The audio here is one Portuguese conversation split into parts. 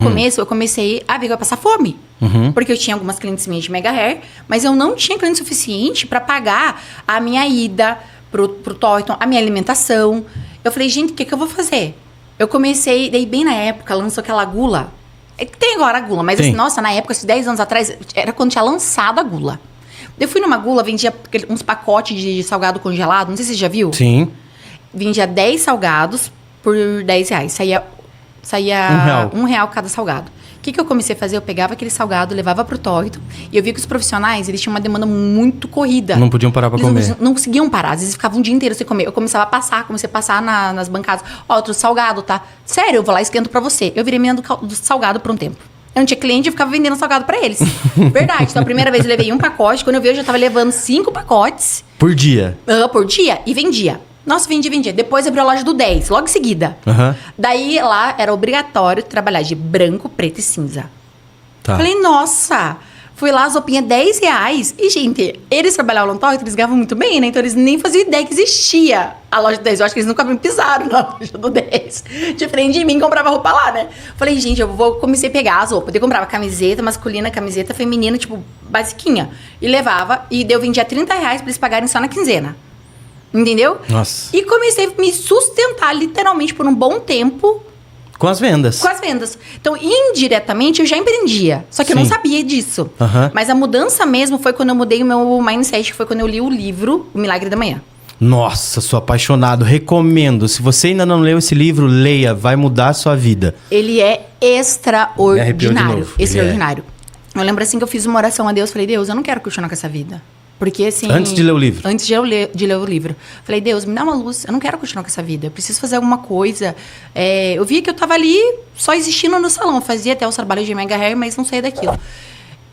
No começo, eu comecei a ver que eu ia passar fome. Porque eu tinha algumas clientes minhas de Mega Hair, mas eu não tinha cliente suficiente para pagar a minha ida pro Torton, a minha alimentação. Eu falei, gente, o que eu vou fazer? Eu comecei, daí bem na época, lançou aquela gula. Tem agora a gula, mas assim, nossa, na época, 10 anos atrás, era quando tinha lançado a gula. Eu fui numa gula, vendia uns pacotes de salgado congelado, não sei se você já viu. Sim. Vendia 10 salgados por R$10. Saía R$1 cada salgado. O que eu comecei a fazer? Eu pegava aquele salgado, levava pro Torton, e eu via que os profissionais, eles tinham uma demanda muito corrida. Não podiam parar pra comer. Eles não conseguiam parar, às vezes ficavam o dia inteiro sem comer. Eu comecei a passar nas bancadas. Ó, outro salgado, tá? Sério, eu vou lá e esquento pra você. Eu virei menina do salgado por um tempo. Eu não tinha cliente, eu ficava vendendo salgado pra eles. Verdade. Então, a primeira vez eu levei um pacote. Quando eu vi, eu já tava levando 5 pacotes. Por dia? Por dia. E vendia. Nossa, vendia. Depois abriu a loja do 10, logo em seguida. Daí, lá, era obrigatório trabalhar de branco, preto e cinza. Tá. Falei, nossa... Fui lá, as roupinhas R$10. E, gente, eles trabalhavam no Torton, eles ganhavam muito bem, né? Então, eles nem faziam ideia que existia a loja do 10. Eu acho que eles nunca me pisaram na loja do 10. De frente de mim, comprava roupa lá, né? Falei, gente, comecei a pegar as roupas. Eu comprava camiseta masculina, camiseta feminina, tipo, basiquinha. E levava, e eu vendia R$30 pra eles pagarem só na quinzena. Entendeu? Nossa. E comecei a me sustentar, literalmente, por um bom tempo... Com as vendas. Com as vendas. Então, indiretamente, eu já empreendia. Só que eu não sabia disso. Mas a mudança mesmo foi quando eu mudei o meu mindset. Foi quando eu li o livro O Milagre da Manhã. Nossa, sou apaixonado. Recomendo. Se você ainda não leu esse livro, leia. Vai mudar a sua vida. Ele é extraordinário. Extraordinário. Eu lembro assim que eu fiz uma oração a Deus. Falei, Deus, eu não quero continuar com essa vida. Porque assim... Antes de ler o livro? Antes de ler o livro. Falei, Deus, me dá uma luz. Eu não quero continuar com essa vida. Eu preciso fazer alguma coisa. Eu via que eu tava ali só existindo no salão. Eu fazia até os trabalhos de Mega Hair, mas não saía daquilo.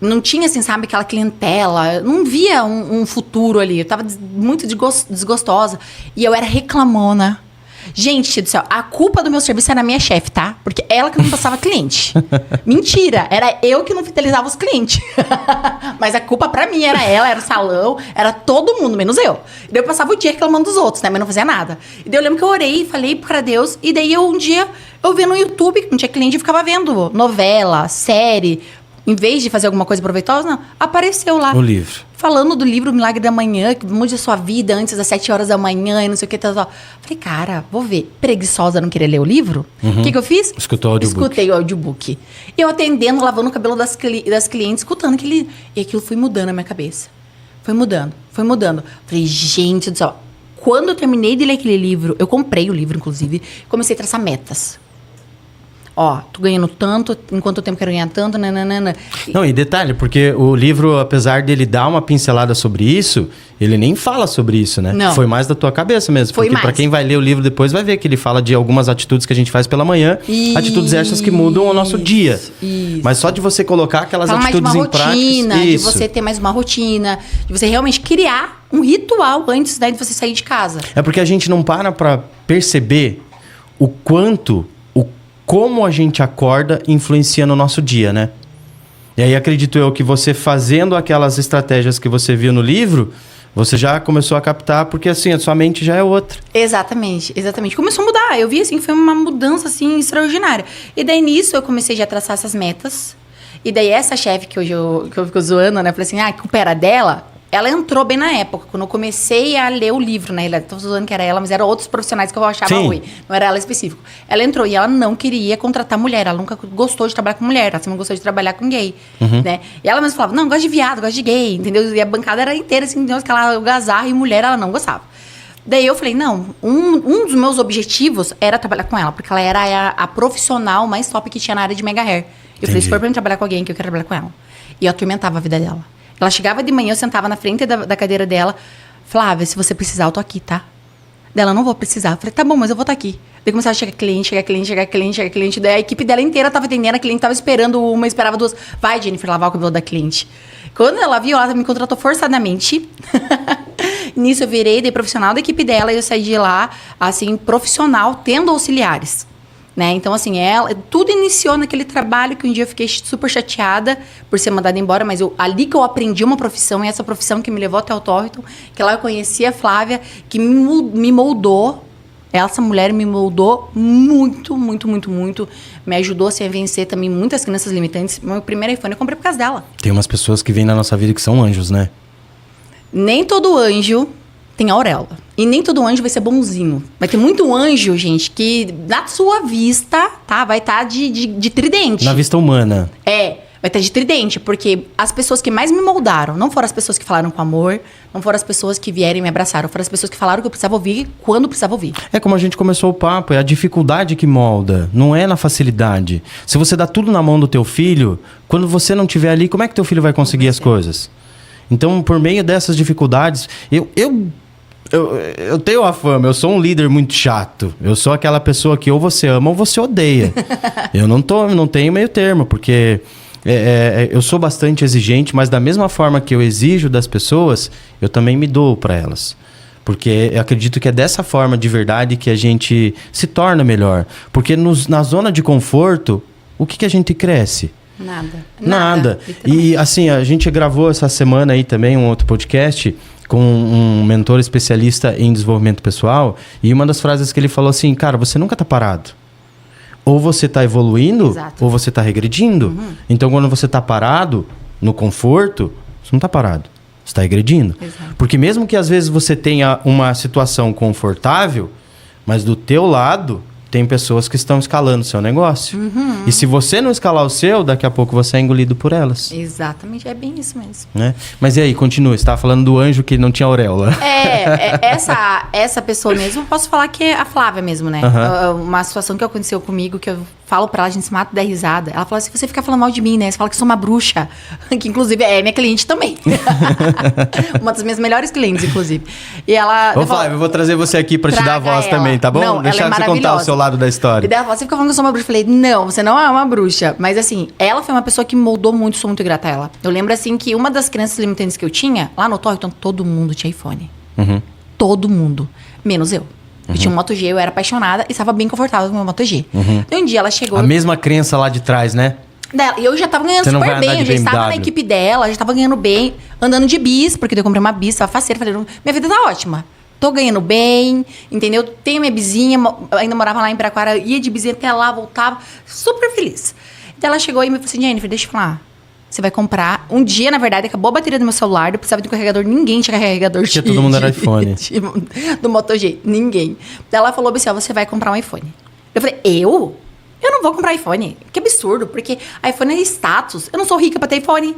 Não tinha, assim, sabe, aquela clientela. Não via um futuro ali. Eu tava muito desgostosa. E eu era reclamona. Gente do céu, a culpa do meu serviço era a minha chefe, tá? Porque ela que não passava cliente. Mentira, era eu que não fidelizava os clientes. Mas a culpa pra mim era ela, era o salão, era todo mundo, menos eu. E daí eu passava o dia reclamando dos outros, né? Mas não fazia nada. E daí eu lembro que eu orei e falei pra Deus. E daí um dia eu vi no YouTube, que não tinha cliente, e ficava vendo novela, série. Em vez de fazer alguma coisa proveitosa, não, apareceu lá. O livro. Falando do livro O Milagre da Manhã, que mude a sua vida antes das 7 horas da manhã e não sei o que, tal. Falei, cara, vou ver. Preguiçosa, não querer ler o livro? O que eu fiz? Escutou o audiobook. Escutei o audiobook. Eu atendendo, lavando o cabelo das clientes, escutando aquele... E aquilo foi mudando a minha cabeça. Foi mudando. Falei, gente do céu. Quando eu terminei de ler aquele livro, eu comprei o livro, inclusive, comecei a traçar metas. Ó, tô ganhando tanto, em quanto tempo quero ganhar tanto, nananana. Não, e detalhe, porque o livro, apesar dele dar uma pincelada sobre isso, ele nem fala sobre isso, né? Não. Foi mais da tua cabeça mesmo. Foi porque mais. pra quem vai ler o livro depois vai ver que ele fala de algumas atitudes que a gente faz pela manhã, atitudes essas que mudam o nosso dia. Isso. Mas só de você colocar aquelas Fala atitudes mais de uma em prática. rotina, de você ter mais uma rotina, de você realmente criar um ritual antes, né, de você sair de casa. É porque a gente não para pra perceber o quanto, como a gente acorda influencia no nosso dia, né? E aí acredito eu que você fazendo aquelas estratégias que você viu no livro, você já começou a captar, porque assim, a sua mente já é outra. Exatamente. Começou a mudar. Eu vi, assim, foi uma mudança, assim, extraordinária. E daí, nisso, eu comecei já a traçar essas metas. E daí, essa chefe que hoje que eu fico zoando, né? Falei assim, a culpa era dela. Ela entrou bem na época, quando eu comecei a ler o livro, né? Tô zoando que era ela, mas eram outros profissionais que eu achava ruim. Não era ela específico. Ela entrou e ela não queria contratar mulher. Ela nunca gostou de trabalhar com mulher. Ela sempre gostou de trabalhar com gay, né? E ela mesmo falava, não, gosto de viado, gosto de gay, entendeu? E a bancada era inteira, assim, aquela algazarra, e mulher ela não gostava. Daí eu falei, não, um dos meus objetivos era trabalhar com ela, porque ela era a profissional mais top que tinha na área de Mega Hair. Eu falei, se for pra mim trabalhar com alguém, que eu quero trabalhar com ela. E eu atormentava a vida dela. Ela chegava de manhã, eu sentava na frente da cadeira dela. Flávia, se você precisar, eu tô aqui, tá? Dela, não vou precisar. Eu falei, tá bom, mas eu vou estar aqui. Daí começava a chegar cliente. Daí a equipe dela inteira tava atendendo, a cliente tava esperando uma, esperava duas. Vai, Jennifer, lavar o cabelo da cliente. Quando ela viu, ela me contratou forçadamente. Nisso eu virei, dei profissional da equipe dela e eu saí de lá, assim, profissional, tendo auxiliares. Né? Então, assim, tudo iniciou naquele trabalho que um dia eu fiquei super chateada por ser mandada embora, mas ali que eu aprendi uma profissão, e essa profissão que me levou até o Torton, que lá eu conheci a Flávia, que me moldou Essa mulher me moldou muito, muito, muito, muito. Me ajudou assim, a vencer também muitas crenças limitantes. Meu primeiro iPhone eu comprei por causa dela. Tem umas pessoas que vêm na nossa vida que são anjos, né? Nem todo anjo tem auréola. E nem todo anjo vai ser bonzinho. Vai ter muito anjo, gente, que na sua vista, tá? Vai estar de tridente. Na vista humana. Vai estar de tridente, porque as pessoas que mais me moldaram não foram as pessoas que falaram com amor, não foram as pessoas que vieram e me abraçaram, foram as pessoas que falaram que eu precisava ouvir quando precisava ouvir. É como a gente começou o papo, é a dificuldade que molda, não é na facilidade. Se você dá tudo na mão do teu filho, quando você não estiver ali, como é que teu filho vai conseguir as coisas? Então, por meio dessas dificuldades, eu tenho a fama, eu sou um líder muito chato. Eu sou aquela pessoa que ou você ama ou você odeia. Eu não tenho meio termo, porque eu sou bastante exigente, mas da mesma forma que eu exijo das pessoas, eu também me dou para elas. Porque eu acredito que é dessa forma de verdade que a gente se torna melhor. Porque na zona de conforto, o que a gente cresce? Nada. E assim, a gente gravou essa semana aí também um outro podcast com um mentor especialista em desenvolvimento pessoal. E uma das frases que ele falou assim, cara, você nunca tá parado. Ou você tá evoluindo, Exato. ou você tá regredindo. Então, quando você tá parado, no conforto, você não tá parado. Você está regredindo. Exato. Porque mesmo que às vezes você tenha uma situação confortável, mas do teu lado tem pessoas que estão escalando o seu negócio. E se você não escalar o seu, daqui a pouco você é engolido por elas. Exatamente, é bem isso mesmo. Né? Mas e aí, continua. Você estava falando do anjo que não tinha auréola. Essa pessoa mesmo, eu posso falar que é a Flávia mesmo, né? Uma situação que aconteceu comigo, que eu falo pra ela, a gente se mata da risada. Ela fala assim, você fica falando mal de mim, né? Você fala que sou uma bruxa. Que inclusive é minha cliente também. Uma das minhas melhores clientes, inclusive. E ela... Ô, Flávia, eu vou trazer você aqui pra te dar a voz ela. também, tá bom? Não, deixa ela é você contar o seu lado da história. E daí ela falou, você fica falando que eu sou uma bruxa. Eu falei, não, você não é uma bruxa. Mas assim, ela foi uma pessoa que me moldou muito, sou muito grata a ela. Eu lembro assim que uma das crenças limitantes que eu tinha, lá no Torrington, todo mundo tinha iPhone. Todo mundo. Menos eu. Eu tinha um Moto G, eu era apaixonada e estava bem confortável com o meu Moto G. E um dia ela chegou... A mesma crença lá de trás, né? E eu já tava ganhando Você não vai super andar bem, de eu já estava na BMW. equipe dela, já tava ganhando bem, andando de bis, porque eu comprei uma bis, tava faceira, falei, minha vida tá ótima. Tô ganhando bem, entendeu? Tenho minha bizinha, ainda morava lá em Piraquara, ia de bizinha até lá, voltava, super feliz. Então ela chegou e me falou assim, Jennifer, deixa eu falar. Você vai comprar... Um dia, na verdade, acabou a bateria do meu celular, eu precisava de um carregador, ninguém tinha carregador. Porque todo mundo era iPhone. Do Moto G, ninguém. Daí ela falou assim, ó, você vai comprar um iPhone. Eu falei, eu? Eu não vou comprar iPhone. Que absurdo, porque iPhone é status. Eu não sou rica pra ter iPhone.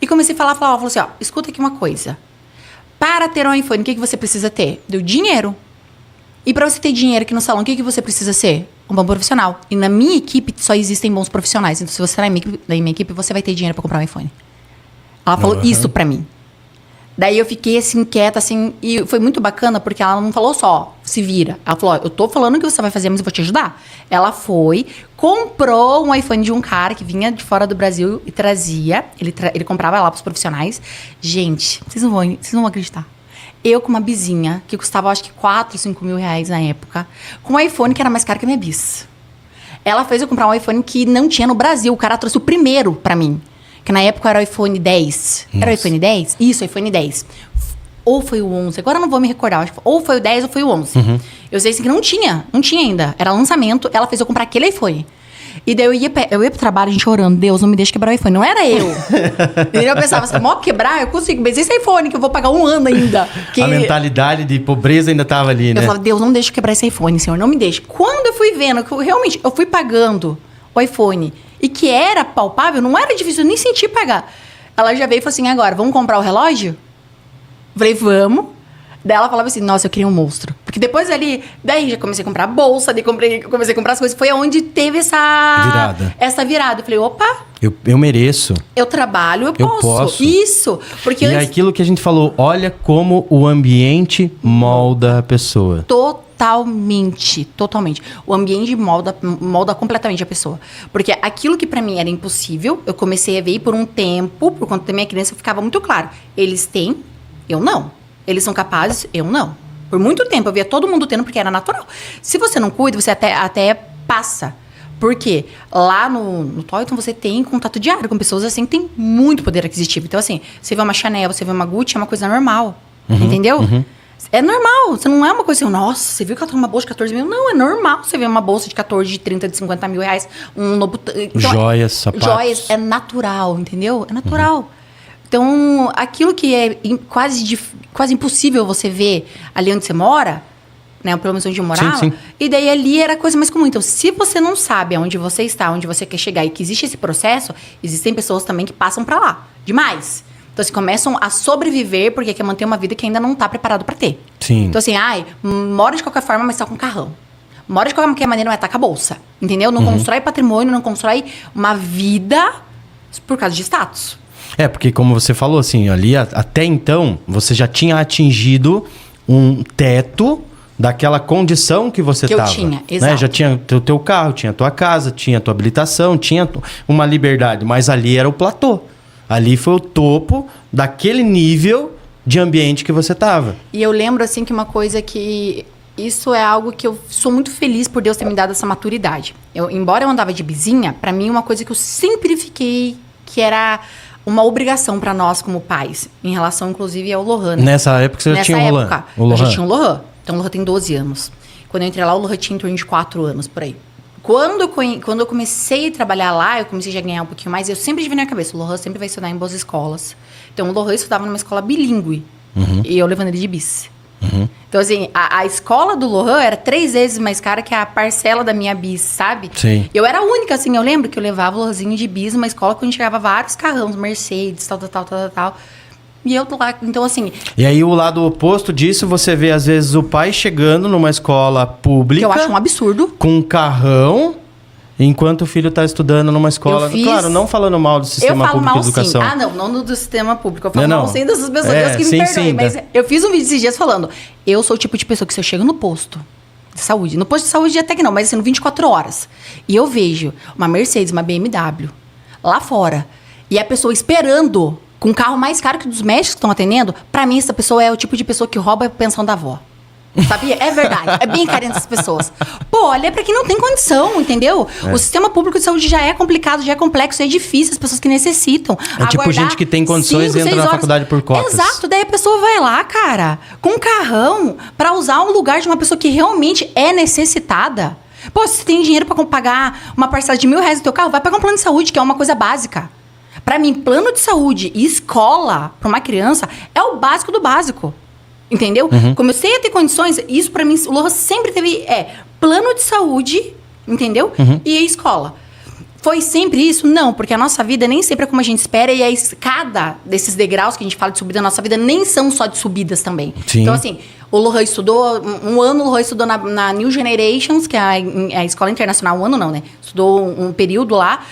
E comecei a falar, falou assim, ó, escuta aqui uma coisa. Para ter um iPhone, o que você precisa ter? Deu dinheiro. E pra você ter dinheiro aqui no salão, o que você precisa ser? Um bom profissional. E na minha equipe só existem bons profissionais. Então, se você tá na minha equipe, você vai ter dinheiro pra comprar um iPhone. Ela falou isso pra mim. Daí eu fiquei assim, inquieta, assim, e foi muito bacana, porque ela não falou só, se vira. Ela falou, ó, eu tô falando o que você vai fazer, mas eu vou te ajudar. Ela foi, comprou um iPhone de um cara que vinha de fora do Brasil e trazia, ele comprava lá pros profissionais. Gente, vocês não vão acreditar. Eu com uma bizinha, que custava acho que 4, 5 mil reais na época, com um iPhone que era mais caro que a minha bis. Ela fez eu comprar um iPhone que não tinha no Brasil, o cara trouxe o primeiro pra mim. Que na época era o iPhone 10. Nossa. Era o iPhone 10? Isso, iPhone 10. Ou foi o 11, agora eu não vou me recordar. Acho que ou foi o 10 ou foi o 11. Eu sei assim que não tinha ainda. Era lançamento, ela fez eu comprar aquele iPhone. E daí eu ia pro trabalho, a gente orando, Deus, não me deixa quebrar o iPhone. Não era eu. E eu pensava, se eu quebrar, eu consigo. Mas esse iPhone, que eu vou pagar um ano ainda. A mentalidade de pobreza ainda tava ali, né? Eu falava, Deus, não deixa eu quebrar esse iPhone, Senhor, não me deixa. Quando eu fui vendo, que eu fui pagando o iPhone, e que era palpável, não era difícil, eu nem senti pagar. Ela já veio e falou assim, agora, vamos comprar o relógio? Eu falei, vamos. Daí ela falava assim, nossa, eu queria um monstro. Porque depois ali, daí já comecei a comprar bolsa, daí comecei a comprar as coisas. Foi onde teve essa virada. Eu falei, opa, eu mereço. eu trabalho, eu posso. Isso. Porque E aquilo que a gente falou, olha como o ambiente molda a pessoa. Totalmente. O ambiente molda completamente a pessoa. Porque aquilo que pra mim era impossível, eu comecei a ver e por um tempo, por conta da minha criança, ficava muito claro. Eles têm, eu não. Eles são capazes, eu não. Por muito tempo eu via todo mundo tendo porque era natural. Se você não cuida, você até passa. Por quê? Lá no Torrington você tem contato diário com pessoas assim que têm muito poder aquisitivo. Então assim, você vê uma Chanel, você vê uma Gucci, é uma coisa normal. Entendeu? É normal, você não é uma coisa assim, nossa, você viu que ela tem uma bolsa de 14 mil? Não, é normal você ver uma bolsa de 14, de 30, de 50 mil reais, um novo... Então, joias, sapatos. Joias, é natural, entendeu? É natural. Então, aquilo que é quase impossível você ver ali onde você mora, né? Pelo menos onde eu morava. Sim. E daí ali era a coisa mais comum. Então, se você não sabe aonde você está, onde você quer chegar e que existe esse processo, existem pessoas também que passam pra lá. Demais. Então, assim, começam a sobreviver porque quer manter uma vida que ainda não tá preparado pra ter. Sim. Então, assim, mora de qualquer forma, mas tá com carrão. Mora de qualquer maneira, mas tá com a bolsa. Entendeu? Não constrói patrimônio, não constrói uma vida por causa de status. É, porque como você falou, assim, ali até então, você já tinha atingido um teto daquela condição que você Que eu tava. tinha, exato. Né? Já tinha o teu carro, tinha a tua casa, tinha a tua habilitação, tinha uma liberdade. Mas ali era o platô. Ali foi o topo daquele nível de ambiente que você tava. E eu lembro, assim, que uma coisa que... Isso é algo que eu sou muito feliz por Deus ter me dado essa maturidade. Embora eu andava de bizinha, pra mim uma coisa que eu sempre fiquei... Que era uma obrigação pra nós como pais. Em relação, inclusive, ao Lohan. Né? Nessa época você já tinha o Lohan. Eu já tinha um Lohan. Então o Lohan tem 12 anos. Quando eu entrei lá, o Lohan tinha em torno de 4 anos, por aí. Quando eu comecei a trabalhar lá, eu comecei já a ganhar um pouquinho mais, eu sempre tive na cabeça, o Lohan sempre vai estudar em boas escolas. Então, o Lohan estudava numa escola bilíngue. E eu levando ele de bis. Então, assim, a escola do Lohan era 3 vezes mais cara que a parcela da minha bis, sabe? Sim. Eu era a única, assim, eu lembro que eu levava o Lohanzinho de bis numa escola quando chegava vários carrões, Mercedes, tal. E eu tô lá, então assim... E aí, o lado oposto disso, você vê, às vezes, o pai chegando numa escola pública... Que eu acho um absurdo. Com um carrão, enquanto o filho tá estudando numa escola... Claro, não falando mal do sistema público de educação. Sim. Não do sistema público. Eu falo mal sim dessas pessoas, É, Deus que sim, me perdoe. sim, Mas eu fiz um vídeo esses dias falando... Eu sou o tipo de pessoa que se eu chego no posto de saúde... No posto de saúde até que não, mas assim, no 24 horas... E eu vejo uma Mercedes, uma BMW... Lá fora... E a pessoa esperando... Com um carro mais caro que dos médicos que estão atendendo, pra mim, essa pessoa é o tipo de pessoa que rouba a pensão da avó. Sabia? É verdade. É bem carente essas pessoas. Pô, olha pra quem não tem condição, entendeu? O sistema público de saúde já é complicado, já é complexo, já é difícil, as pessoas que necessitam. É tipo gente que tem condições e entra na faculdade por cotas. Exato. Daí a pessoa vai lá, cara, com um carrão, pra usar um lugar de uma pessoa que realmente é necessitada. Pô, se você tem dinheiro pra pagar uma parcela de R$1.000 no teu carro, vai pagar um plano de saúde, que é uma coisa básica. Pra mim, plano de saúde e escola pra uma criança é o básico do básico. Entendeu? Comecei a ter condições, isso pra mim, o Lohan sempre teve plano de saúde, entendeu? E escola. Foi sempre isso? Não, porque a nossa vida nem sempre é como a gente espera e a escada desses degraus que a gente fala de subida na nossa vida nem são só de subidas também. Sim. Então, assim, o Lohan estudou, o Lohan estudou na New Generations, que é a escola internacional, um ano não, né? Estudou um período lá,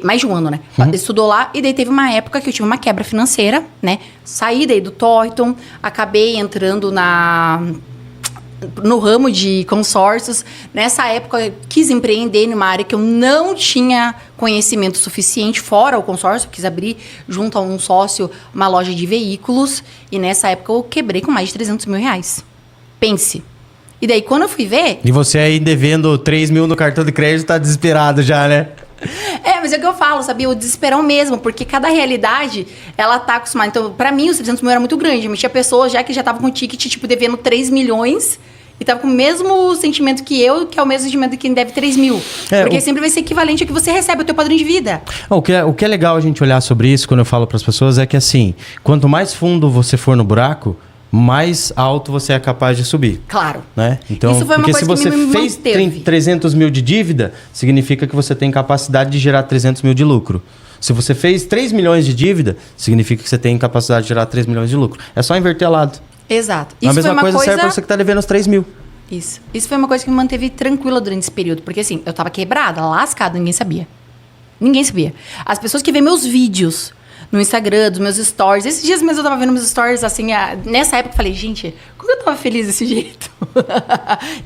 mais de um ano, né? Estudou lá, e daí teve uma época que eu tive uma quebra financeira, né? Saí daí do Thornton, acabei entrando no ramo de consórcios. Nessa época, eu quis empreender numa área que eu não tinha conhecimento suficiente, fora o consórcio. Quis abrir, junto a um sócio, uma loja de veículos. E nessa época, eu quebrei com mais de R$300 mil. Pense. E daí, quando eu fui ver... E você aí devendo 3 mil no cartão de crédito, tá desesperado já, né? Mas é o que eu falo, sabia? O desesperão mesmo, porque cada realidade, ela tá acostumada. Então, pra mim, os 300 mil era muito grande. Mas tinha pessoas já que já estavam com ticket, tipo, devendo 3 milhões... E tava com o mesmo sentimento que eu, que é o mesmo sentimento de quem deve 3 mil. Porque sempre vai ser equivalente ao que você recebe, ao teu padrão de vida. O que é legal a gente olhar sobre isso, quando eu falo para as pessoas, é que assim, quanto mais fundo você for no buraco, mais alto você é capaz de subir. Claro. Né? Então, isso foi uma porque coisa se você que me fez manteve. 300 mil de dívida, significa que você tem capacidade de gerar 300 mil de lucro. Se você fez 3 milhões de dívida, significa que você tem capacidade de gerar 3 milhões de lucro. É só inverter lado. Exato. A mesma coisa serve para você que está devendo os 3 mil. Isso foi uma coisa que me manteve tranquila durante esse período. Porque assim, eu tava quebrada, lascada, ninguém sabia. Ninguém sabia. As pessoas que veem meus vídeos no Instagram, dos meus stories. Esses dias mesmo eu tava vendo meus stories, assim, nessa época eu falei, gente, como eu tava feliz desse jeito?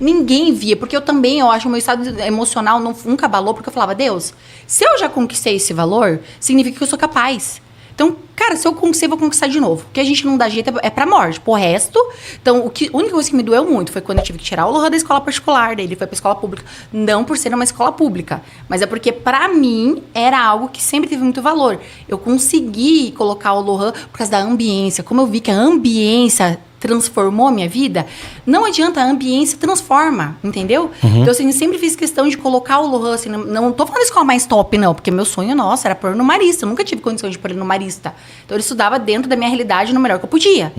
Ninguém via, porque eu acho que o meu estado emocional nunca abalou, porque eu falava, Deus, se eu já conquistei esse valor, significa que eu sou capaz. Então, cara, se eu conquistei, vou conquistar de novo. O que a gente não dá jeito é pra morte. Por resto, então, a única coisa que me doeu muito foi quando eu tive que tirar o Lohan da escola particular, daí ele foi pra escola pública. Não por ser uma escola pública, mas é porque, pra mim, era algo que sempre teve muito valor. Eu consegui colocar o Lohan por causa da ambiência. Como eu vi que a ambiência transformou a minha vida, não adianta, a ambiência transforma, entendeu? Então, assim, eu sempre fiz questão de colocar o Lohan, assim, não tô falando escola mais top, não, porque meu sonho, nossa, era pôr no Marista. Eu nunca tive condição de pôr ele no Marista. Então, ele estudava dentro da minha realidade no melhor que eu podia.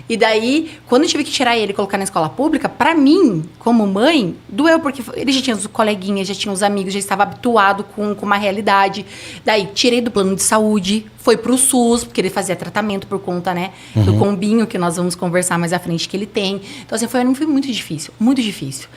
E daí, quando eu tive que tirar ele e colocar na escola pública, pra mim, como mãe, doeu, porque ele já tinha os coleguinhas, já tinha os amigos, já estava habituado com uma realidade. Daí, tirei do plano de saúde, foi pro SUS, porque ele fazia tratamento por conta, né, do combinho, que nós vamos conversar mais à frente, que ele tem. Então, assim, foi muito difícil, muito difícil.